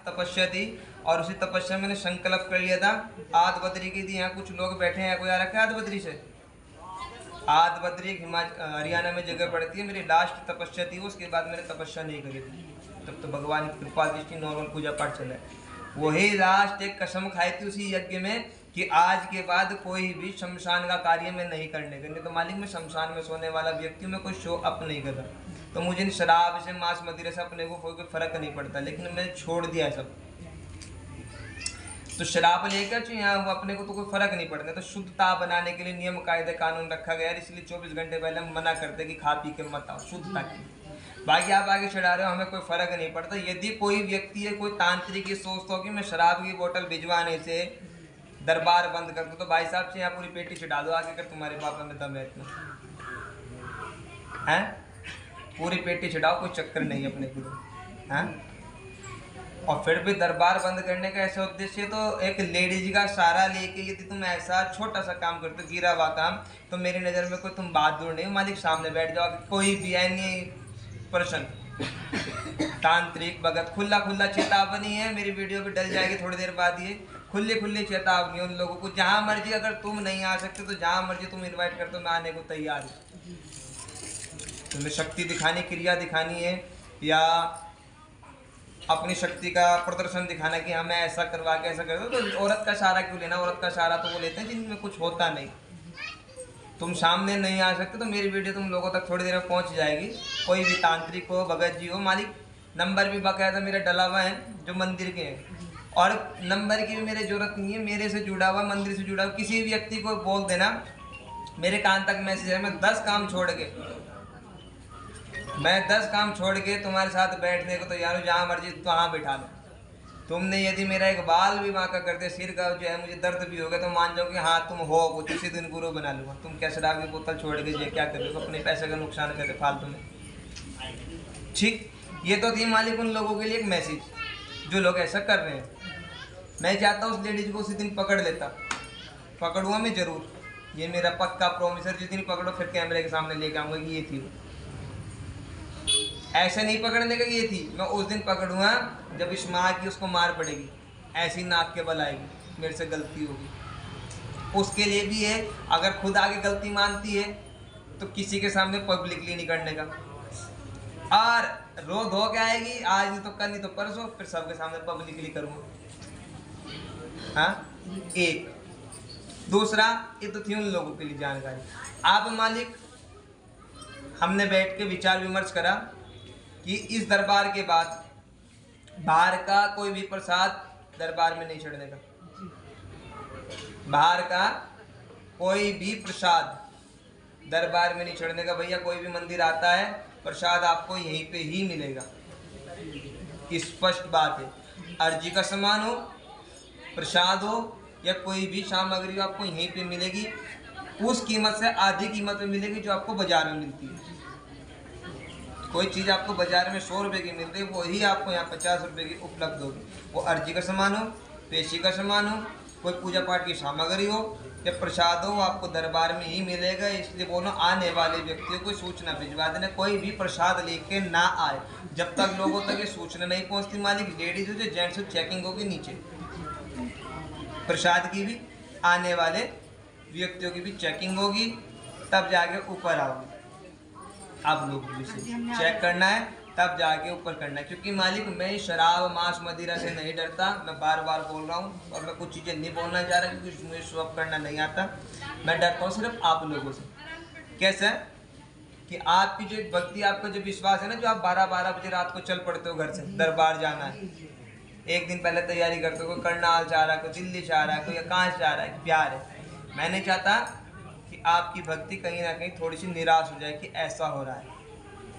तपस्या थी और उसी तपस्या मैंने संकल्प कर लिया था आद बद्री की थी। यहाँ कुछ लोग बैठे हैं, कोई आ रखा है आद बद्री से? आद बद्री हरियाणा में जगह पड़ती है। मेरी लास्ट तपस्या थी, उसके बाद मैंने तपस्या नहीं करी थी। तब तो भगवान की कृपा दृष्टि नॉर्मल पूजा पाठ चला है। वही लास्ट एक कसम खाई थी उसी यज्ञ में कि आज के बाद कोई भी शमशान का कार्य में नहीं करने का। नहीं तो मालिक मैं शमशान में सोने वाला व्यक्ति हूँ, मैं कोई शो अप नहीं कर रहा। तो मुझे शराब से मांस मदिरा से अपने को कोई फर्क नहीं पड़ता, लेकिन मैंने छोड़ दिया सब। तो शराब लेकर जो यहाँ अपने को तो कोई फर्क नहीं पड़ता। तो शुद्धता बनाने के लिए नियम कायदे कानून रखा गया है, इसलिए 24 घंटे पहले हम मना करते कि खा पी के मत आओ, शुद्धता की। बाकी आप आगे चढ़ा रहे हो, हमें कोई फर्क नहीं पड़ता। यदि कोई व्यक्ति है, कोई तांत्रिक ये सोचता हो कि मैं शराब की बोतल भिजवाने से दरबार बंद कर दूं, तो भाई साहब से यहाँ पूरी पेटी चढ़ा दो आगे, कर तुम्हारे पापा में दम है इतना है, पूरी पेटी चढ़ाओ, कोई चक्कर नहीं अपने को है। और फिर भी दरबार बंद करने का ऐसा उद्देश्य तो एक लेडीज का सहारा लेके यदि तुम ऐसा छोटा सा काम करते हो, गिरा हुआ काम, तो मेरी नज़र में कोई तुम बहादुर नहीं हो। मालिक सामने बैठ जाओ, कोई भी एनी पर्सन तांत्रिक भगत, खुला खुला चेतावनी है, मेरी वीडियो भी डल जाएगी थोड़ी देर बाद। ये खुले खुले चेतावनी उन लोगों को, जहाँ मर्जी अगर तुम नहीं आ सकते तो जहाँ मर्जी तुम इन्वाइट करते हो, मैं आने को तैयार हूँ। तुम्हें शक्ति दिखानी, क्रिया दिखानी है या अपनी शक्ति का प्रदर्शन दिखाना कि हमें ऐसा करवा के ऐसा कर दो, तो औरत का सहारा क्यों लेना? औरत का सहारा तो वो लेते हैं जिनमें कुछ होता नहीं। तुम सामने नहीं आ सकते तो मेरी वीडियो तुम लोगों तक थोड़ी देर में पहुंच जाएगी। कोई भी तांत्रिक हो, भगत जी हो, मालिक नंबर भी बाकायदा मेरा डला हुआ है जो मंदिर के हैं, और नंबर की भी मेरी जरूरत नहीं है। मेरे से जुड़ा हुआ, मंदिर से जुड़ा हुआ किसी व्यक्ति को बोल देना, मेरे कान तक मैसेज है, मैं 10 काम छोड़ के तुम्हारे साथ बैठने को तैयार हूँ, जहाँ मर्जी वहाँ बैठा लो। तुमने यदि मेरा एक बाल भी वहाँ का करते, सिर का जो है मुझे दर्द भी हो गया, तो मान जाओ कि हाँ तुम हो कुछ, उसी दिन गुरु बना लूँगा। तुम क्या शराब की बोतल छोड़ के ये क्या कर रहे हो, अपने पैसे का नुकसान करते फालतू में। ठीक, ये तो थी मालिक उन लोगों के लिए एक मैसेज जो लोग ऐसा कर रहे हैं। मैं चाहता हूँ उस लेडीज को उसी दिन पकड़ लेता, पकड़ूँगा मैं जरूर, ये मेरा पक्का प्रोमिस है। जिस दिन पकड़ो फिर कैमरे के सामने लेके आऊँगा कि ये थी वो। ऐसे नहीं पकड़ने का ये थी, मैं उस दिन पकड़ूंगा जब इस माँ की उसको मार पड़ेगी, ऐसी नाक के बल आएगी, मेरे से गलती होगी। उसके लिए भी है, अगर खुद आगे गलती मानती है तो किसी के सामने पब्लिकली नहीं करने का, और रो धो के आएगी, आज नहीं तो कल नहीं तो परसों, फिर सबके सामने पब्लिकली करूँगा। हाँ, एक दूसरा, ये तो थी उन लोगों के लिए जानकारी। आप मालिक हमने बैठ के विचार विमर्श करा कि इस दरबार के बाद बाहर का कोई भी प्रसाद दरबार में नहीं चढ़ने का। बाहर का कोई भी प्रसाद दरबार में नहीं चढ़ने का। भैया कोई भी मंदिर आता है, प्रसाद आपको यहीं पे ही मिलेगा, स्पष्ट बात है। अर्जी का सामान हो, प्रसाद हो या कोई भी सामग्री आपको यहीं पे मिलेगी, उस कीमत से आधी कीमत में मिलेगी जो आपको बाजार में मिलती है। कोई चीज़ आपको बाजार में 100 रुपये की मिल रही है, वही आपको यहाँ 50 रुपये की उपलब्ध होगी। वो अर्जी का सामान हो, पेशी का सामान हो, कोई पूजा पाठ की सामग्री हो या प्रसाद हो, वो आपको दरबार में ही मिलेगा। इसलिए बोलो आने वाले व्यक्तियों को सूचना भिजवा देना, कोई भी प्रसाद लेके ना आए जब तक लोगों तक ये सूचना नहीं पहुँचती। मालिक लेडीज हो जो जेंट्स हो, चेकिंग होगी नीचे, प्रसाद की भी, आने वाले व्यक्तियों की भी चेकिंग होगी, तब जाके ऊपर आओगे। आप लोग भी चेक करना है तब जाके ऊपर करना है, क्योंकि मालिक मैं शराब मांस मदिरा से नहीं डरता। मैं बार बार बोल रहा हूँ और मैं कुछ चीज़ें नहीं बोलना चाह रहा क्योंकि मुझे शो अप करना नहीं आता। मैं डरता हूँ सिर्फ आप लोगों से। कैसे कि आपकी जो भक्ति, आपका जो विश्वास है ना, जो आप 12-12 बजे रात को चल पड़ते हो घर से, दरबार जाना है, एक दिन पहले तैयारी करते हो, कोई करनाल चाह रहा है, कोई दिल्ली चाह रहा है, कोई कहाँ चाह रहा है, प्यार है। मैं नहीं चाहता कि आपकी भक्ति कहीं ना कहीं थोड़ी सी निराश हो जाए कि ऐसा हो रहा है।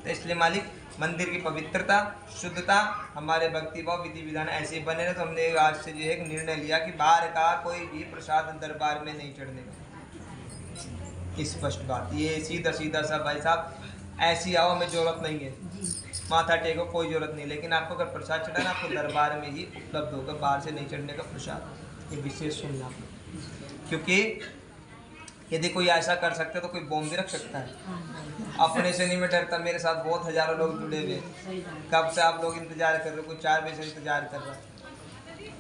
तो इसलिए मालिक मंदिर की पवित्रता, शुद्धता, हमारे भक्ति भाव विधि विधान ऐसे बने रहे। तो हमने आज से जो है एक निर्णय लिया कि बाहर का कोई भी प्रसाद दरबार में नहीं चढ़ने का। स्पष्ट बात, ये सीधा सीधा सा भाई साहब, ऐसी आओ, हमें जरूरत नहीं है, माथा टेको, कोई जरूरत नहीं, लेकिन आपको अगर प्रसाद चढ़ाना आपको दरबार में ही उपलब्ध होगा, बाहर से नहीं चढ़ने का प्रसाद। ये विशेष सुनना, क्योंकि यदि कोई ऐसा कर सकता है तो कोई बॉम्ब भी रख सकता है। अपने से नहीं मैं डरता, मेरे साथ बहुत हजारों लोग जुड़े हुए हैं। कब से आप लोग इंतजार कर रहे हो, कोई 4 बजे से इंतजार कर रहा है।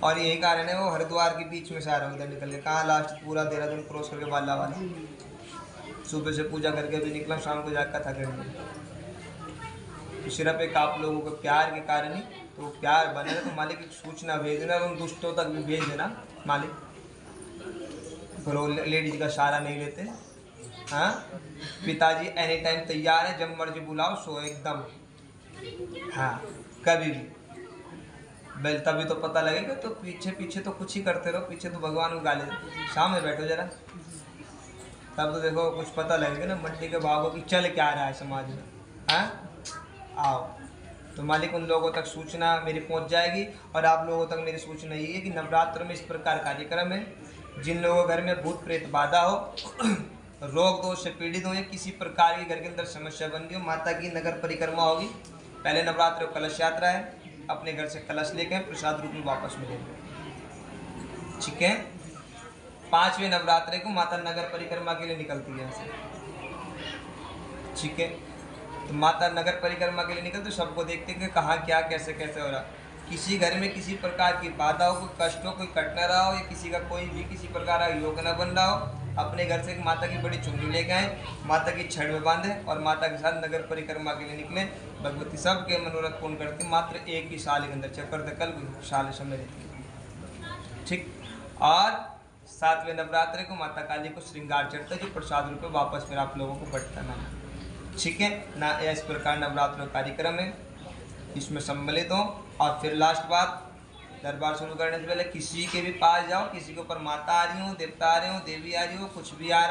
और यही कारण है वो हरिद्वार के बीच में सारा उधर निकल गया। कहाँ लास्ट पूरा देहरादून क्रॉस करके बाला वाला। सुबह से पूजा करके भी निकला, शाम को जाकर कथा करने। तो सिर्फ एक आप लोगों के प्यार के कारण ही तो प्यार बने तो मालिक एक सूचना भेज देना, उन दुष्टों तक भी भेज देना मालिक। फिर लेडीज का सहारा नहीं लेते। हाँ, पिताजी एनी टाइम तैयार है, जब मर्जी बुलाओ सो एकदम। हाँ, कभी भी बेल तभी तो पता लगेगा। तो पीछे पीछे तो कुछ ही करते रहो, पीछे तो भगवान को गाले सामने बैठो जरा, तब तो देखो कुछ पता लगेगा ना मंडी के भावों की चल क्या रहा है समाज में। हाँ, आओ तो मालिक उन लोगों तक सूचना मेरी पहुंच जाएगी। और आप लोगों तक मेरी सूचना ये है कि नवरात्र में इस प्रकार कार्यक्रम है, जिन लोगों के घर में भूत प्रेत बाधा हो, रोग दोष से पीड़ित हो, या किसी प्रकार की घर के अंदर समस्या बन रही हो, माता की नगर परिक्रमा होगी। पहले नवरात्र को कलश यात्रा है, अपने घर से कलश लेके प्रसाद रूप में वापस मिलेंगे। ठीक है, 5वें नवरात्रे को माता नगर परिक्रमा के लिए निकलती है यहाँ से। ठीक है, तो माता नगर परिक्रमा के लिए निकलते, सबको देखते कि कहाँ क्या कैसे कैसे हो रहा। किसी घर में किसी प्रकार की बाधा हो, कोई कष्ट हो, कोई कट न रहा हो, या किसी का कोई भी किसी प्रकार का योग न बन रहा हो, अपने घर से माता की बड़ी चुंगी लेके आए, माता की छड़ में बांधे और माता के साथ नगर परिक्रमा के लिए निकले। भगवती सबके मनोरथ पूर्ण करती, मात्र एक ही साल के अंदर चक्कर दकल साल समय रहती है। ठीक, और 7वें नवरात्रे को माता काली को श्रृंगार चढ़ता है, जो प्रसाद रूप में वापस फिर आप लोगों को बंटता ना। ठीक है ना, इस प्रकार नवरात्र कार्यक्रम है, इसमें सम्मिलित हो। और फिर लास्ट बात, दरबार शुरू करने से पहले किसी के भी पास जाओ, किसी के ऊपर माता आ रही हो, देवता आ रहे हो, देवी आ रही हो, कुछ भी आ रहा